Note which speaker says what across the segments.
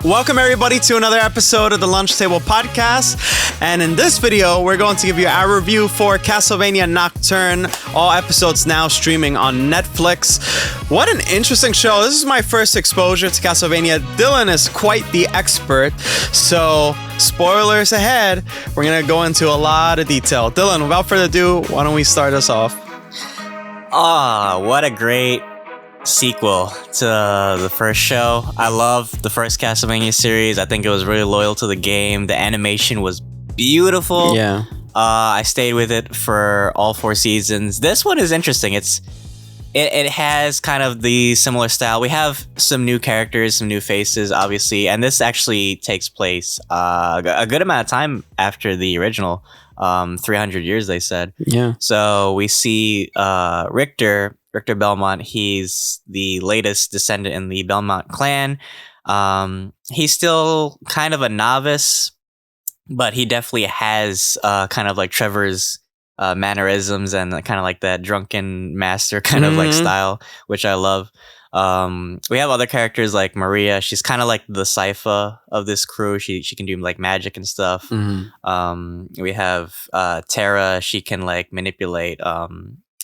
Speaker 1: Welcome everybody to another episode of the Lunch Table Podcast. And in this video, we're going to give you our review for Castlevania Nocturne. All episodes now streaming on Netflix. What an interesting show. This is my first exposure to Castlevania. Dylan is quite the expert. So, spoilers ahead. We're going to go into a lot of detail. Dylan, without further ado, why don't we start us off?
Speaker 2: What a great sequel to the first show. I love the first Castlevania series. I think it was really loyal to the game. The animation was beautiful.
Speaker 1: Yeah.
Speaker 2: I stayed with it for all 4 seasons. This one is interesting. It has kind of the similar style. We have some new characters, some new faces, obviously, and this actually takes place a good amount of time after the original. 300 years, they said.
Speaker 1: Yeah.
Speaker 2: So we see Richter Belmont. He's the latest descendant in the Belmont clan. He's still kind of a novice, but he definitely has kind of like Trevor's mannerisms and kind of like that drunken master kind of like style, which I love. We have other characters like Maria. She's kind of like the Sypha of this crew. She can do like magic and stuff. We have Tara. She can like manipulate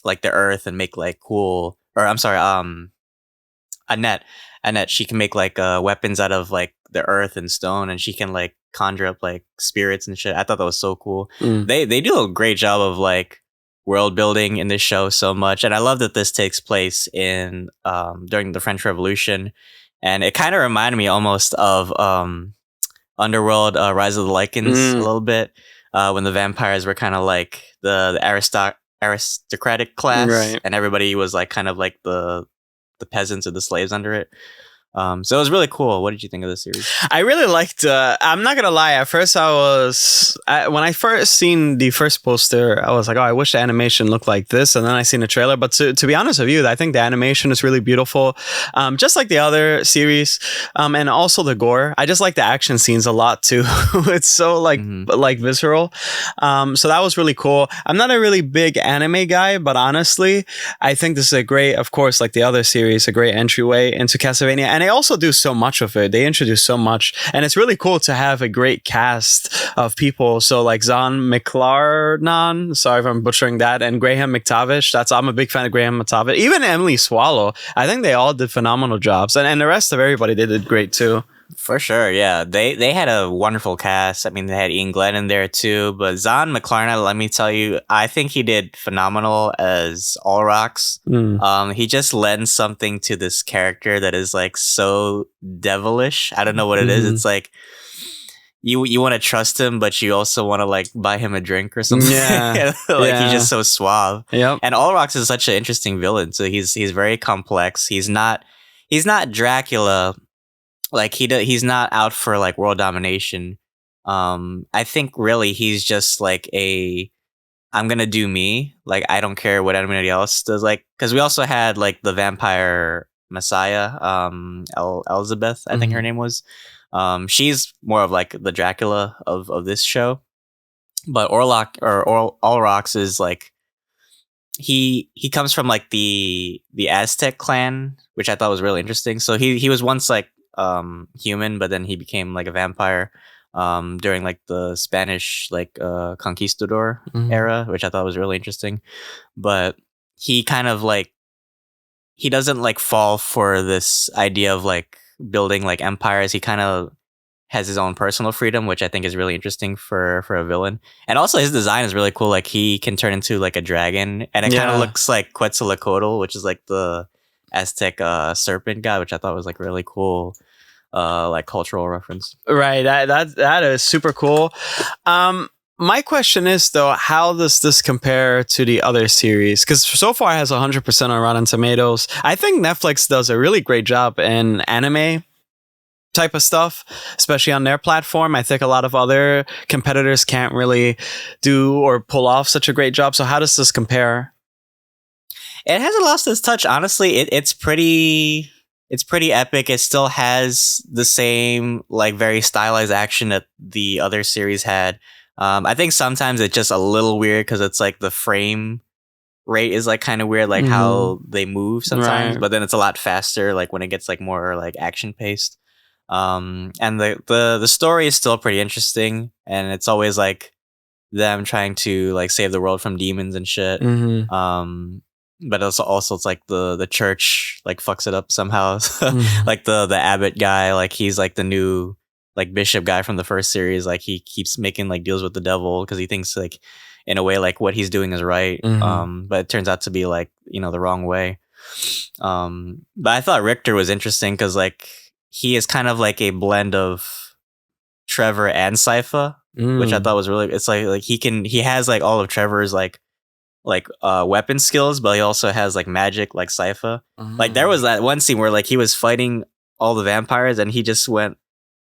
Speaker 2: like the earth and make like cool, or I'm sorry, Annette, she can make like weapons out of like the earth and stone, and she can like conjure up like spirits and shit. I thought that was so cool. They do a great job of like world building in this show so much, and I love that this takes place in during the French Revolution, and it kind of reminded me almost of Underworld, Rise of the Lycans a little bit, when the vampires were kind of like the aristocratic class, right, and everybody was like kind of like the peasants or the slaves under it. So it was really cool. What did you think of the series?
Speaker 1: I really liked, I'm not gonna lie, at first when I first seen the first poster, I was like, oh, I wish the animation looked like this, and then I seen the trailer, but to be honest with you, I think the animation is really beautiful, just like the other series, and also the gore. I just like the action scenes a lot too. It's so like visceral, so that was really cool. I'm not a really big anime guy, but honestly, I think this is a great, of course, like the other series, a great entryway into Castlevania. And they also do so much of it. They introduce so much. And it's really cool to have a great cast of people. So like Zahn McClarnon, sorry if I'm butchering that, and Graham McTavish. I'm a big fan of Graham McTavish. Even Emily Swallow. I think they all did phenomenal jobs. And the rest of everybody, they did great too.
Speaker 2: For sure, yeah. They had a wonderful cast. I mean, they had Ian Glenn in there too. But Zahn McClarnon, let me tell you, I think he did phenomenal as Olrox. He just lends something to this character that is like so devilish. I don't know what it is. It's like you want to trust him, but you also want to like buy him a drink or something.
Speaker 1: Yeah.
Speaker 2: He's just so suave.
Speaker 1: Yep.
Speaker 2: And Olrox is such an interesting villain. So he's very complex. He's not Dracula. Like he's not out for like world domination. I think really he's just like I'm gonna do me. Like I don't care what anybody else does. Like because we also had like the vampire messiah, Elizabeth, I think her name was. She's more of like the Dracula of this show. But Olrox is like he comes from like the Aztec clan, which I thought was really interesting. So he was once like human, but then he became like a vampire during like the Spanish like conquistador era, which I thought was really interesting. But he kind of like he doesn't like fall for this idea of like building like empires. He kind of has his own personal freedom, which I think is really interesting for a villain. And also his design is really cool. Like he can turn into like a dragon, and it kind of looks like Quetzalcoatl, which is like the Aztec serpent guy, which I thought was like really cool, like cultural reference. Right.
Speaker 1: That is super cool. My question is though, how does this compare to the other series? Because so far it has 100% on Rotten Tomatoes. I think Netflix does a really great job in anime type of stuff, especially on their platform. I think a lot of other competitors can't really do or pull off such a great job. So how does this compare?
Speaker 2: It hasn't lost its touch, honestly. It's pretty epic. It still has the same like very stylized action that the other series had. I think sometimes it's just a little weird because it's like the frame rate is like kind of weird, like how they move sometimes, but then it's a lot faster like when it gets like more like action paced. And the story is still pretty interesting, and it's always like them trying to like save the world from demons and shit. But it's like the church like fucks it up somehow. Like the abbot guy, like he's like the new like bishop guy from the first series. Like he keeps making like deals with the devil because he thinks like in a way like what he's doing is right. But it turns out to be like, you know, the wrong way. But I thought Richter was interesting because like he is kind of like a blend of Trevor and Sypha, which I thought was really. It's like he has like all of Trevor's like weapon skills, but he also has like magic like Sypha. Like there was that one scene where like he was fighting all the vampires and he just went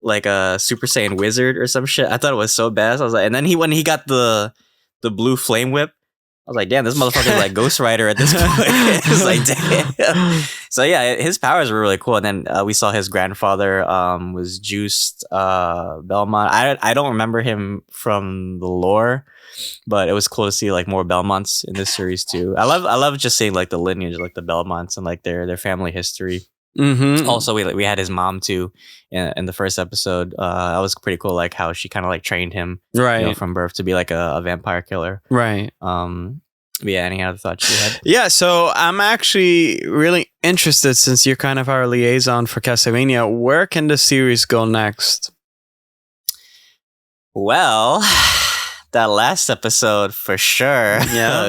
Speaker 2: like a Super Saiyan wizard or some shit. I thought it was so bad. So I was like, and then when he got the blue flame whip, I was like, damn, this motherfucker is like Ghost Rider at this point. It's like, damn. So yeah, his powers were really cool. And then we saw his grandfather was Juiced Belmont. I don't remember him from the lore, but it was cool to see like more Belmonts in this series too. I love just seeing like the lineage, like the Belmonts and like their family history. Also, we had his mom too in the first episode. That was pretty cool, like how she kind of like trained him,
Speaker 1: right,
Speaker 2: you know, from birth to be like a vampire killer,
Speaker 1: right.
Speaker 2: But yeah, any other thoughts you had?
Speaker 1: Yeah, so I'm actually really interested, since you're kind of our liaison for Castlevania. Where can the series go next?
Speaker 2: Well, that last episode for sure,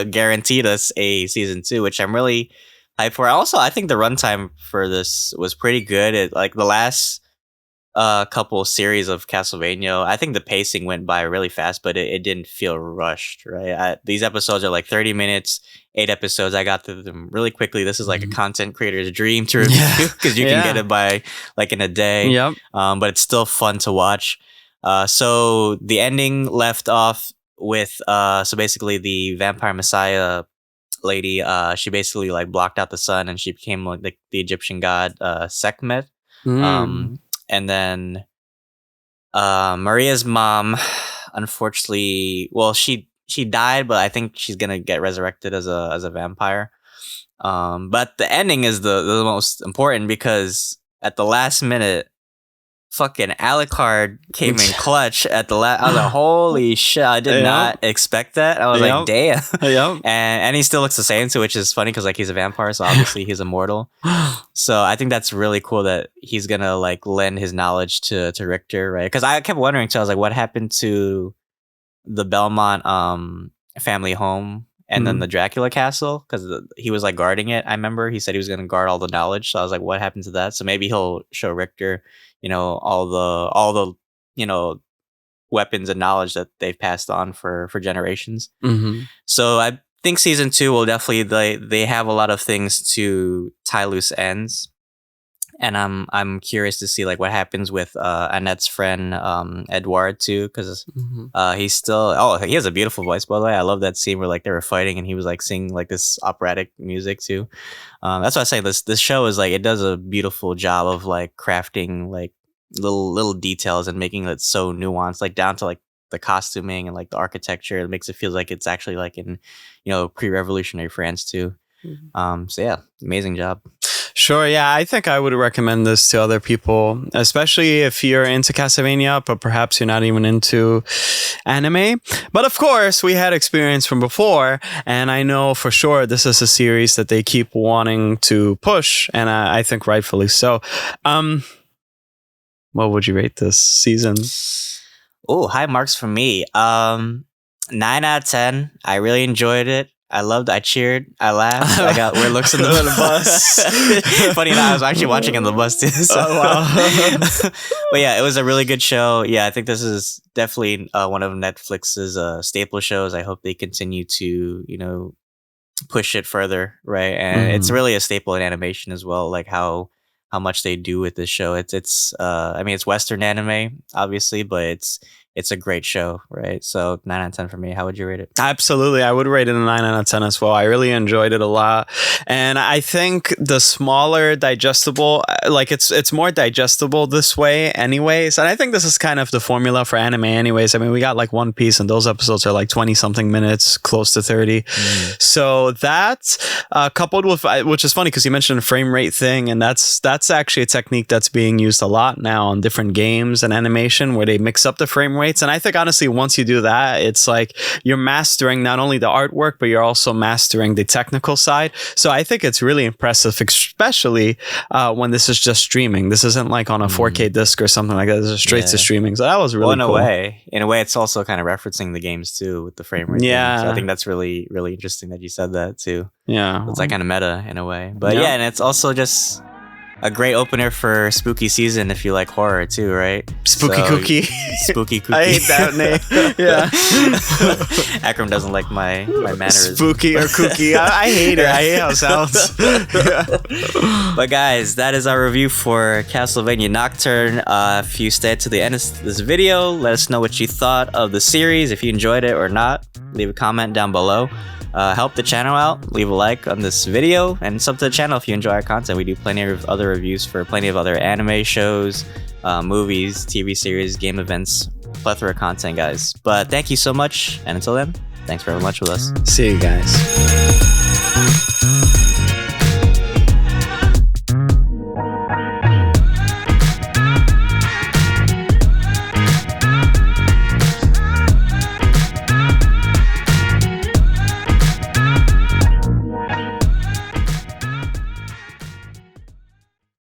Speaker 2: guaranteed us a season 2, which I'm really hyped for. Also, I think the runtime for this was pretty good. It like the last couple series of Castlevania, I think the pacing went by really fast, but it didn't feel rushed, right? These episodes are like 30 minutes, 8 episodes. I got through them really quickly. This is like a content creator's dream to review because you can get it by like in a day.
Speaker 1: Yep.
Speaker 2: But it's still fun to watch. So the ending left off with so basically the vampire messiah lady, she basically like blocked out the sun and she became like the Egyptian god Sekhmet. And then Maria's mom, unfortunately, well, she died, but I think she's gonna get resurrected as a vampire. But the ending is the most important because at the last minute, fucking Alucard came in clutch at the last. I was like, holy shit! I did not expect that. I was like, damn. And he still looks the same too, which is funny because like he's a vampire, so obviously he's immortal. So I think that's really cool that he's gonna like lend his knowledge to Richter, right? Because I kept wondering too. I was like, what happened to the Belmont family home and then the Dracula castle? Because he was like guarding it. I remember he said he was gonna guard all the knowledge. So I was like, what happened to that? So maybe he'll show Richter, you know, all the you know, weapons and knowledge that they've passed on for generations. So I think season 2 will definitely they have a lot of things to tie loose ends, and I'm curious to see like what happens with Annette's friend Edouard too, because he's still he has a beautiful voice, by the way. I love that scene where like they were fighting and he was like singing like this operatic music too. That's why I say this show is like, it does a beautiful job of like crafting like little details and making it so nuanced, like down to like the costuming and like the architecture. It makes it feel like it's actually like in, you know, pre-revolutionary France too. So yeah, amazing job.
Speaker 1: Sure, yeah, I think I would recommend this to other people, especially if you're into Castlevania, but perhaps you're not even into anime. But of course, we had experience from before, and I know for sure this is a series that they keep wanting to push, and I think rightfully so. What would you rate this season?
Speaker 2: Oh, high marks for me. 9 out of 10. I really enjoyed it. I cheered, I laughed, I got weird looks in the bus. Funny enough, I was actually watching in the bus too. So. Oh, wow. But yeah, it was a really good show. Yeah, I think this is definitely one of Netflix's staple shows. I hope they continue to, you know, push it further, right? And it's really a staple in animation as well, like how much they do with this show. It's I mean, it's Western anime, obviously, but it's a great show, right? So 9 out of 10 for me. How would you rate it?
Speaker 1: Absolutely. I would rate it a 9 out of 10 as well. I really enjoyed it a lot. And I think the smaller digestible, like it's more digestible this way anyways. And I think this is kind of the formula for anime anyways. I mean, we got like One Piece and those episodes are like 20 something minutes, close to 30. So that coupled with, which is funny because you mentioned the frame rate thing. And that's actually a technique that's being used a lot now on different games and animation where they mix up the frame rates. And I think honestly, once you do that, it's like you're mastering not only the artwork, but you're also mastering the technical side. So I think it's really impressive, especially when this is just streaming. This isn't like on a 4K disc or something like that. This is straight to streaming. So that was really cool.
Speaker 2: In a way, it's also kind of referencing the games too with the frame rate.
Speaker 1: Yeah.
Speaker 2: So I think that's really, really interesting that you said that too.
Speaker 1: Yeah.
Speaker 2: It's like kind of meta in a way. But yeah, and it's also just a great opener for spooky season if you like horror too, right?
Speaker 1: Spooky Cookie.
Speaker 2: Spooky Cookie.
Speaker 1: I hate that name. Yeah.
Speaker 2: Akram doesn't like my mannerism.
Speaker 1: Spooky or Cookie. I hate it. I hate how it sounds.
Speaker 2: But guys, that is our review for Castlevania Nocturne. If you stayed to the end of this video, let us know what you thought of the series. If you enjoyed it or not, leave a comment down below. Help the channel out, leave a like on this video, and sub to the channel if you enjoy our content. We do plenty of other reviews for plenty of other anime shows, movies, TV series, game events, plethora of content, guys. But thank you so much, and until then, thanks for having lunch with us.
Speaker 1: See you guys.